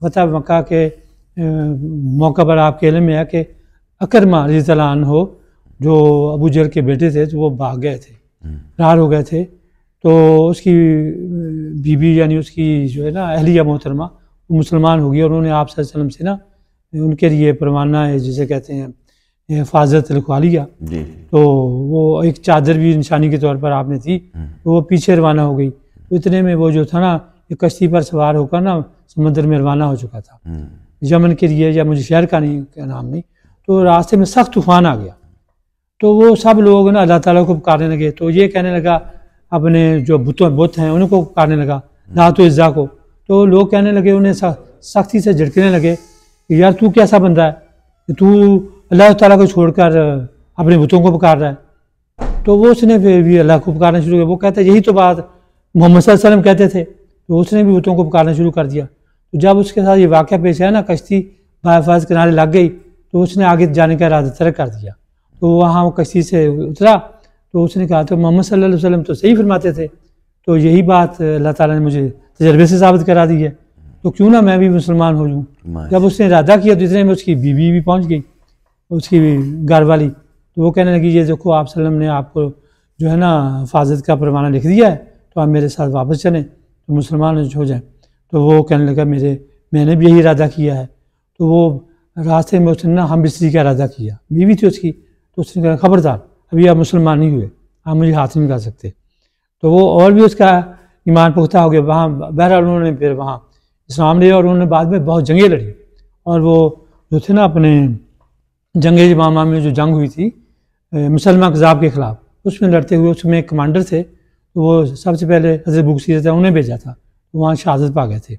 فتح مکہ کے موقع پر آپ کے علم میں ہے کہ اکرمہ رضی اللہ عنہ جو ابو جہل کے بیٹے تھے تو وہ بھاگ گئے تھے، فرار ہو گئے تھے. تو اس کی بیوی یعنی اس کی جو ہے نا اہلیہ محترمہ وہ مسلمان ہو گئی، اور انہوں نے آپ صلی اللہ علیہ وسلم سے نا ان کے لیے پروانہ ہے جسے کہتے ہیں حفاظت لکھوا لیا. تو وہ ایک چادر بھی نشانی کے طور پر آپ نے تھی، تو وہ پیچھے روانہ ہو گئی. تو اتنے میں وہ جو تھا نا ایک کشتی پر سوار ہو کر نا سمندر میں روانہ ہو چکا تھا یمن کے لیے، یا مجھے شہر کا نام نہیں. تو راستے میں سخت طوفان آ گیا، تو وہ سب لوگ نا اللہ تعالیٰ کو پکارنے لگے. تو یہ کہنے لگا اپنے جو بت ہیں ان کو پکارنے لگا، لات و عزا کو. تو لوگ کہنے لگے، انہیں سختی سے جھڑکنے لگے کہ یار تو کیسا بندہ ہے کہ تو اللہ تعالیٰ کو چھوڑ کر اپنے بتوں کو پکار رہا ہے. تو وہ اس نے پھر بھی اللہ کو پکارنا شروع کیا. وہ کہتا ہے یہی تو بات محمد صلی اللہ علیہ وسلم کہتے تھے. تو اس نے بھی بتوں کو پکارنا شروع کر دیا. تو جب اس کے ساتھ یہ واقعہ پیش آیا نا، کشتی باحفاظ کنارے لگ گئی، تو اس نے آگے جانے کا ارادہ ترک کر دیا. تو وہاں وہ کشتی سے اترا، تو اس نے کہا تو محمد صلی اللہ علیہ وسلم تو صحیح فرماتے تھے، تو یہی بات اللہ تعالیٰ نے مجھے تجربے سے ثابت کرا دی ہے، تو کیوں نہ میں بھی مسلمان ہو جوں. جب اس نے ارادہ کیا تو اتنے میں اس کی بیوی بھی پہنچ گئی، اس کی گھر والی. تو وہ کہنے لگی یہ دیکھو آپ صلی اللہ علیہ وسلم نے آپ کو جو ہے نا حفاظت کا پروانہ لکھ دیا ہے، تو آپ میرے ساتھ واپس چلیں تو مسلمان ہو جائیں. تو وہ کہنے لگا میں نے بھی یہی ارادہ کیا ہے. تو وہ راستے میں اس نے نا ہم بستری کا ارادہ کیا، بیوی تھی اس کی. تو اس نے کہا خبردار ابھی آپ مسلمان نہیں ہوئے، آپ مجھے ہاتھ نہیں لگا سکتے. تو وہ اور بھی اس کا ایمان پختہ ہو گیا. وہاں بہرحال انہوں نے پھر وہاں اسلام لیا، اور انہوں نے بعد میں بہت جنگیں لڑی. اور وہ جو تھے نا اپنے جنگ یمامہ میں جو جنگ ہوئی تھی مسلمہ کذاب کے خلاف، اس میں لڑتے ہوئے اس میں ایک کمانڈر تھے. تو وہ سب سے پہلے حضرت ابو بکر انہیں بھیجا تھا، وہاں شہادت پا گئے تھے.